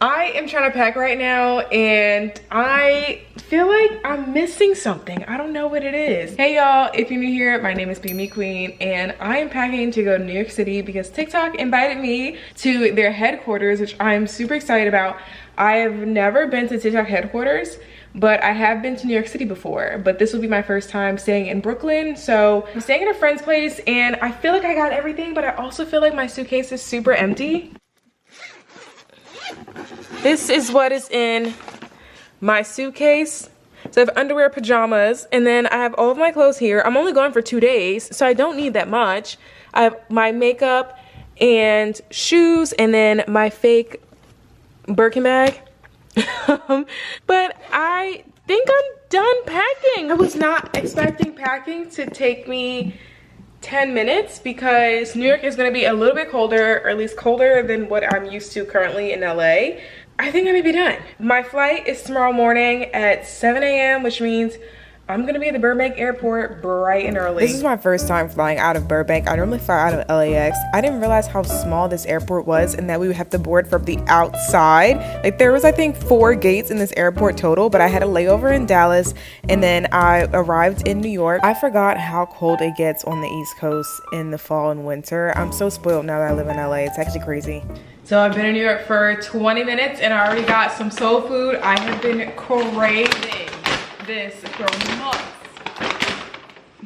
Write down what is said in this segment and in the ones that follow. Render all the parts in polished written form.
I am trying to pack right now and I feel like I'm missing something. I don't know what it is. Hey y'all, if you're new here, my name is Be Me Queen and I am packing to go to New York City because TikTok invited me to their headquarters, which I'm super excited about. I have never been to TikTok headquarters, but I have been to New York City before, but this will be my first time staying in Brooklyn. So I'm staying at a friend's place and I feel like I got everything, but I also feel like my suitcase is super empty. This is what is in my suitcase. So I have underwear, pajamas, and then I have all of my clothes here. I'm only going for 2 days, so I don't need that much. I have my makeup and shoes, and then my fake Birkin bag. But I think I'm done packing. I was not expecting packing to take me 10 minutes because New York is going to be a little bit colder, or at least colder than what I'm used to currently in LA. I think I may be done. My flight is tomorrow morning at 7 a.m., which means I'm gonna be at the Burbank airport bright and early. This is my first time flying out of Burbank. I normally fly out of LAX. I didn't realize how small this airport was and that we would have to board from the outside. Like there was, I think, 4 gates in this airport total, but I had a layover in Dallas and then I arrived in New York. I forgot how cold it gets on the East Coast in the fall and winter. I'm so spoiled now that I live in LA. It's actually crazy. So I've been in New York for 20 minutes and I already got some soul food. I have been craving this for months.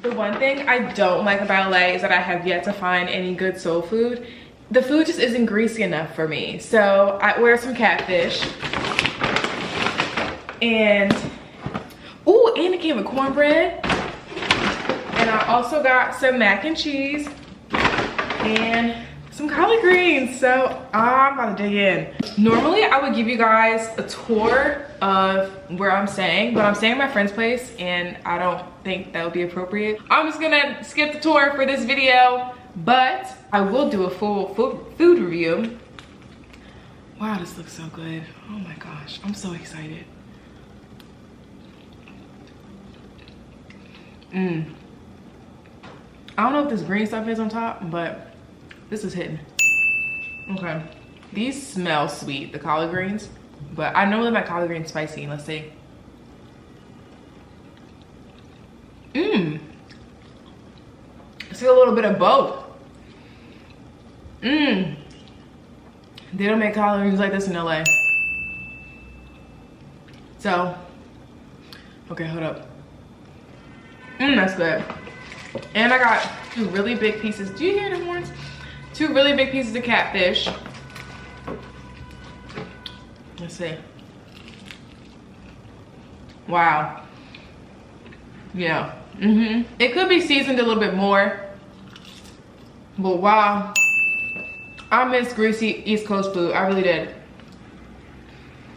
The one thing I don't like about LA is that I have yet to find any good soul food. The food just isn't greasy enough for me. So I ordered some catfish. And, ooh, and it came with cornbread. And I also got some mac and cheese and some collard greens. So I'm about to dig in. Normally I would give you guys a tour of where I'm staying, but I'm staying at my friend's place and I don't think that would be appropriate. I'm just gonna skip the tour for this video, but I will do a full food review. Wow, this looks so good. Oh my gosh, I'm so excited. I don't know if this green stuff is on top, but this is hidden. Okay, these smell sweet, the collard greens, but I know that my collard greens spicy. Let's see. It's a little bit of both. They don't make collard greens like this in LA. So, okay, hold up. That's good. And I got 2 really big pieces. Do you hear the horns? 2 really big pieces of catfish. Let's see. Wow. Yeah. It could be seasoned a little bit more. But wow. I miss greasy East Coast food. I really did.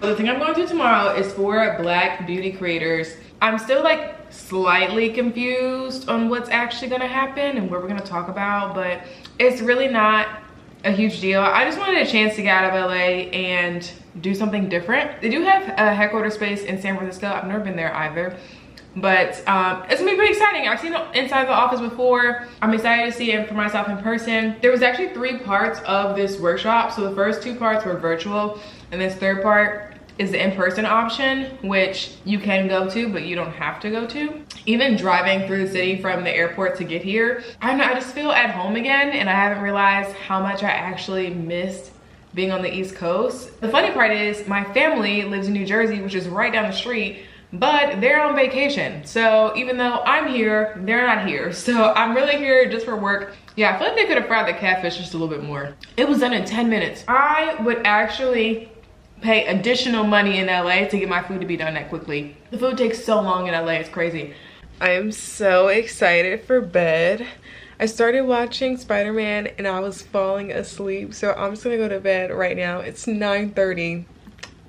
The thing I'm going to do tomorrow is for Black beauty creators. I'm still like slightly confused on what's actually gonna happen and what we're gonna talk about, but it's really not a huge deal. I just wanted a chance to get out of LA and do something different. They do have a headquarters space in San Francisco. I've never been there either, but it's gonna be pretty exciting. I've seen it inside the office before. I'm excited to see it for myself in person. There was actually 3 parts of this workshop. So the first 2 parts were virtual and this 3rd part is the in-person option, which you can go to, but you don't have to go to. Even driving through the city from the airport to get here, I don't know, I just feel at home again, and I haven't realized how much I actually missed being on the East Coast. The funny part is my family lives in New Jersey, which is right down the street, but they're on vacation. So even though I'm here, they're not here. So I'm really here just for work. Yeah, I feel like they could have fried the catfish just a little bit more. It was done in 10 minutes. I would actually pay additional money in LA to get my food to be done that quickly. The food takes so long in LA, it's crazy. I am so excited for bed. I started watching Spider-Man and I was falling asleep, so I'm just gonna go to bed right now. It's 9:30.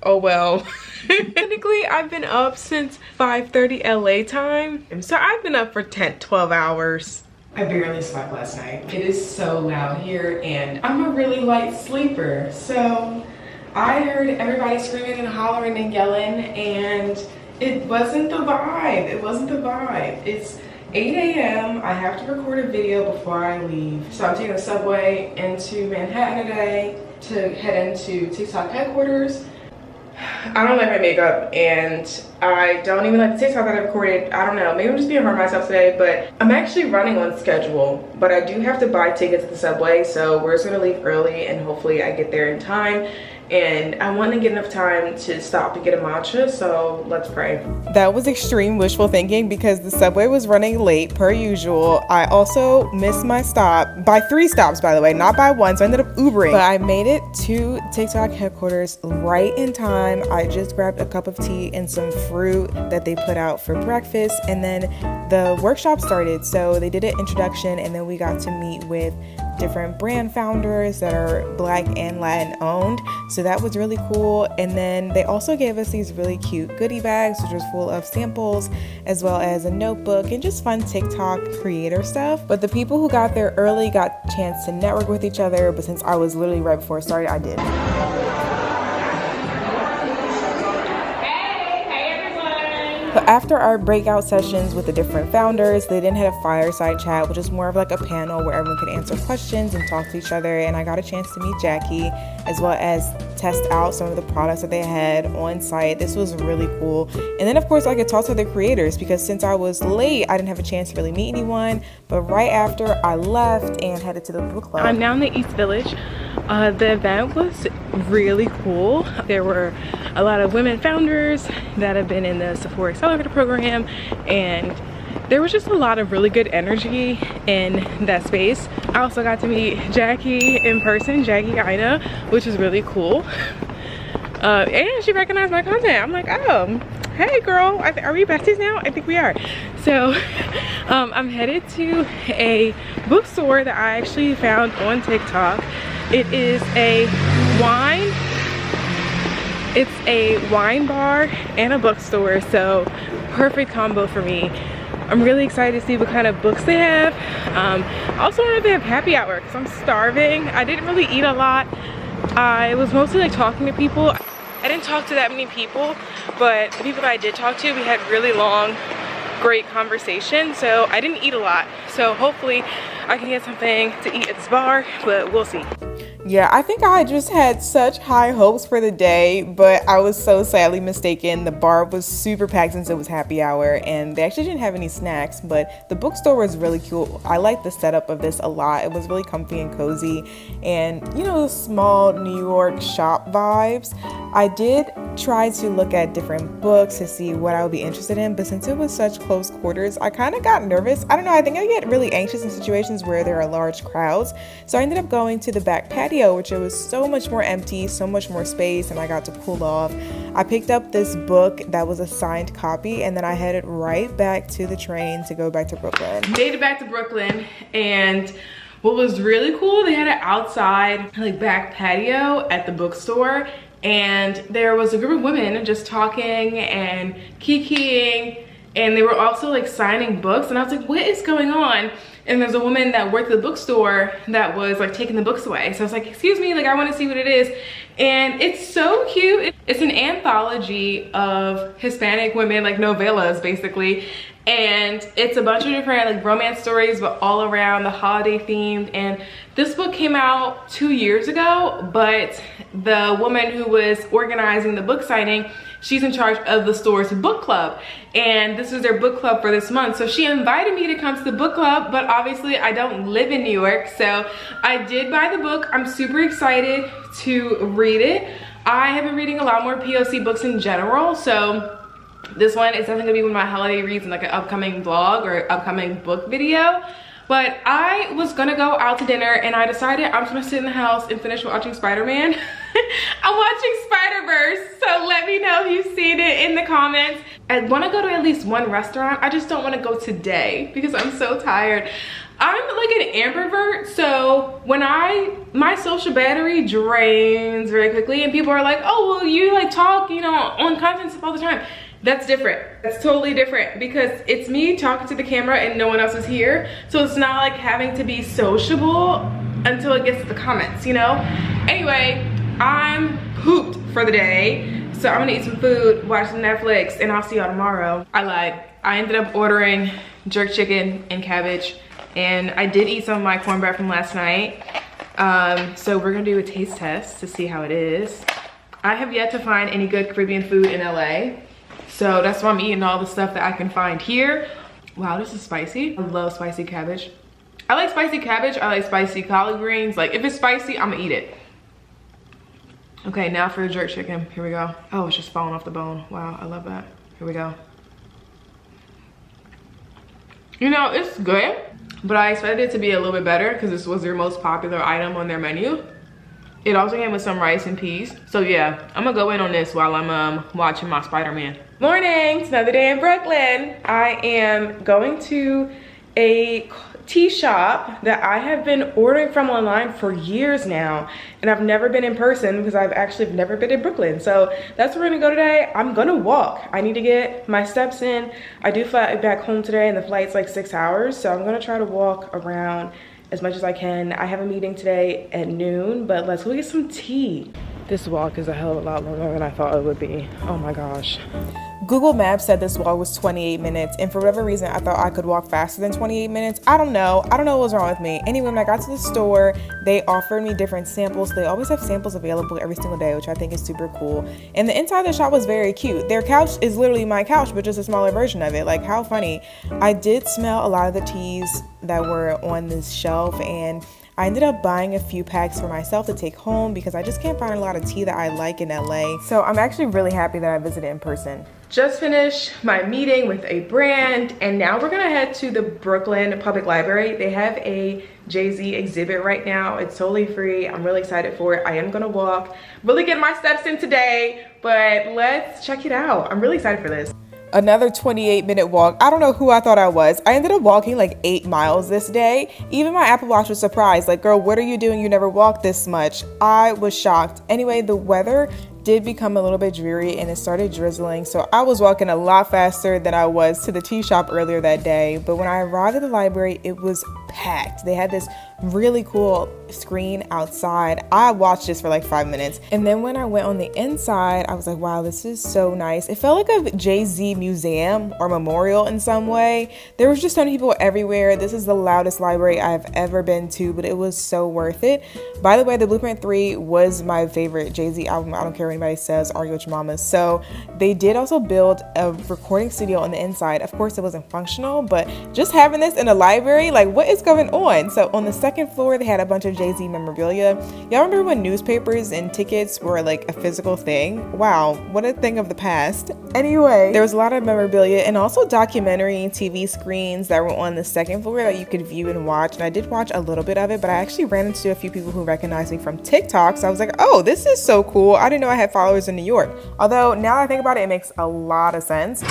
Oh well. Technically, I've been up since 5:30 LA time. So I've been up for 10-12 hours. I barely slept last night. It is so loud here and I'm a really light sleeper, so I heard everybody screaming and hollering and yelling and it wasn't the vibe. It wasn't the vibe. It's 8 a.m. I have to record a video before I leave. So I'm taking the subway into Manhattan today to head into TikTok headquarters. I don't like my makeup, and I don't even like the TikTok that I recorded. I don't know, maybe I'm just being hard on myself today, but I'm actually running on schedule. But I do have to buy tickets to the subway, so we're just gonna leave early and hopefully I get there in time. And I want to get enough time to stop and get a matcha, so let's pray. That was extreme wishful thinking because the subway was running late per usual. I also missed my stop by 3 stops, by the way, not by 1, so I ended up Ubering. But I made it to TikTok headquarters right in time. I just grabbed a cup of tea and some fruit that they put out for breakfast, and then the workshop started. So they did an introduction, and then we got to meet with different brand founders that are Black and Latin owned, so that was really cool. And then they also gave us these really cute goodie bags, which was full of samples as well as a notebook and just fun TikTok creator stuff. But the people who got there early got a chance to network with each other, but since I was literally right before it started, I did. But after our breakout sessions with the different founders, they then had a fireside chat, which is more of like a panel where everyone could answer questions and talk to each other. And I got a chance to meet Jackie as well as test out some of the products that they had on site. This was really cool. And then of course I could talk to the creators because since I was late, I didn't have a chance to really meet anyone. But right after I left and headed to the book club. I'm now in the East Village. The event was really cool. There were a lot of women founders that have been in the Sephora Accelerator program, and there was just a lot of really good energy in that space. I also got to meet Jackie in person, Jackie Ina, which is really cool. And she recognized my content. I'm like, oh, hey girl, are we besties now? I think we are. So I'm headed to a bookstore that I actually found on TikTok. It is a wine bar and a bookstore, so perfect combo for me. I'm really excited to see what kind of books they have. I also wonder if they have happy hour because I'm starving. I didn't really eat a lot. I was mostly like talking to people. I didn't talk to that many people, but the people that I did talk to, we had really long, great conversation, so I didn't eat a lot. So hopefully I can get something to eat at this bar, but we'll see. Yeah, I think I just had such high hopes for the day, but I was so sadly mistaken. The bar was super packed since it was happy hour, and they actually didn't have any snacks, but the bookstore was really cool. I liked the setup of this a lot. It was really comfy and cozy, and you know, small New York shop vibes. I did try to look at different books to see what I would be interested in, but since it was such close quarters, I kind of got nervous. I don't know, I think I get really anxious in situations where there are large crowds, so I ended up going to the back patio, which it was so much more empty, so much more space, and I got to cool off. I picked up this book that was a signed copy, and then I headed right back to the train to go back to Brooklyn. Made it back to Brooklyn, and what was really cool, they had an outside like back patio at the bookstore, and there was a group of women just talking and kikiing, and they were also like signing books, and I was like, what is going on? And there's a woman that worked at the bookstore that was like taking the books away. So I was like, excuse me, like I want to see what it is. And it's so cute. It's an anthology of Hispanic women, like novellas basically. And it's a bunch of different like romance stories, but all around the holiday themed. And this book came out 2 years ago, but the woman who was organizing the book signing, she's in charge of the store's book club, and this is their book club for this month. So she invited me to come to the book club, but obviously I don't live in New York, so I did buy the book. I'm super excited to read it. I have been reading a lot more POC books in general, so this one is definitely gonna be one of my holiday reads in like an upcoming vlog or upcoming book video. But I was gonna go out to dinner, and I decided I'm just gonna sit in the house and finish watching Spider-Man. I'm watching Spider-Verse, so let me know if you've seen it in the comments. I wanna go to at least one restaurant. I just don't wanna go today because I'm so tired. I'm like an ambivert, so when my social battery drains very quickly, and people are like, oh, well, you like talk, you know, on content stuff all the time. That's different. That's totally different because it's me talking to the camera and no one else is here. So it's not like having to be sociable until it gets to the comments, you know? Anyway, I'm pooped for the day. So I'm gonna eat some food, watch some Netflix, and I'll see y'all tomorrow. I lied. I ended up ordering jerk chicken and cabbage, and I did eat some of my cornbread from last night. So we're gonna do a taste test to see how it is. I have yet to find any good Caribbean food in LA. So that's why I'm eating all the stuff that I can find here. Wow, this is spicy. I love spicy cabbage. I like spicy cabbage, I like spicy collard greens. Like if it's spicy, I'm gonna eat it. Okay, now for the jerk chicken, here we go. Oh, it's just falling off the bone. Wow, I love that. Here we go. You know, it's good, but I expected it to be a little bit better because this was their most popular item on their menu. It also came with some rice and peas. So yeah, I'm gonna go in on this while I'm watching my Spider-Man. Morning, it's another day in Brooklyn. I am going to a tea shop that I have been ordering from online for years now, and I've never been in person because I've actually never been in Brooklyn. So that's where we're gonna go today. I'm gonna walk. I need to get my steps in. I do fly back home today and the flight's like 6 hours, so I'm gonna try to walk around as much as I can. I have a meeting today at noon, but let's go get some tea. This walk is a hell of a lot longer than I thought it would be. Oh my gosh. Google Maps said this walk was 28 minutes, and for whatever reason, I thought I could walk faster than 28 minutes. I don't know what was wrong with me. Anyway, when I got to the store, they offered me different samples. They always have samples available every single day, which I think is super cool. And the inside of the shop was very cute. Their couch is literally my couch, but just a smaller version of it. Like, how funny. I did smell a lot of the teas that were on this shelf, and I ended up buying a few packs for myself to take home because I just can't find a lot of tea that I like in LA. So I'm actually really happy that I visited in person. Just finished my meeting with a brand, and now we're gonna head to the Brooklyn Public Library. They have a Jay-Z exhibit right now. It's totally free. I'm really excited for it. I am gonna walk, really get my steps in today, but let's check it out. I'm really excited for this. Another 28-minute walk. I don't know who I thought I was. I ended up walking like 8 miles this day. Even my Apple Watch was surprised. Like, girl, what are you doing? You never walked this much. I was shocked. Anyway, the weather did become a little bit dreary and it started drizzling, so I was walking a lot faster than I was to the tea shop earlier that day. But when I arrived at the library, it was packed. They had this really cool screen outside. I watched this for like 5 minutes, and then when I went on the inside, I was like, wow, this is so nice. It felt like a Jay-Z museum or memorial in some way. There was just so many people everywhere. This is the loudest library I've ever been to, but it was so worth it. By the way, the Blueprint 3 was my favorite Jay-Z album. I don't care what anybody says, argue with your mamas. So they did also build a recording studio on the inside. Of course, it wasn't functional, but just having this in a library, like, what is going on? So on the second floor, they had a bunch of Jay-Z memorabilia. Y'all remember when newspapers and tickets were like a physical thing? Wow, what a thing of the past. Anyway, there was a lot of memorabilia and also documentary and TV screens that were on the second floor that you could view and watch. And I did watch a little bit of it, but I actually ran into a few people who recognized me from TikTok. So I was like, oh, this is so cool. I didn't know I had followers in New York. Although now that I think about it, it makes a lot of sense.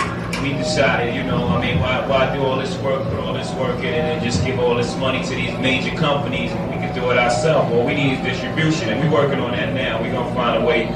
We decided, you know, I mean, why do all this work, put all this work in it, and just give all this money to these major companies and we can do it ourselves? Well, we need distribution, and we're working on that now. We're gonna find a way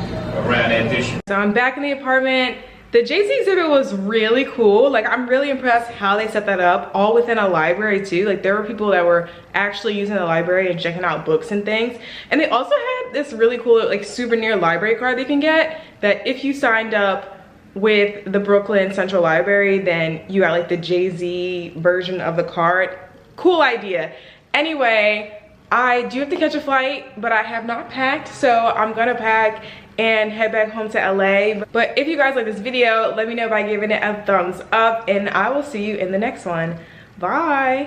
around that distribution. So I'm back in the apartment. The Jay-Z exhibit was really cool. Like, I'm really impressed how they set that up, all within a library too. Like, there were people that were actually using the library and checking out books and things. And they also had this really cool, like, souvenir library card they can get that if you signed up with the Brooklyn Central Library, then you got like the Jay-Z version of the card. Cool idea. Anyway, I do have to catch a flight, but I have not packed, so I'm gonna pack and head back home to LA. But if you guys like this video, let me know by giving it a thumbs up, and I will see you in the next one. Bye.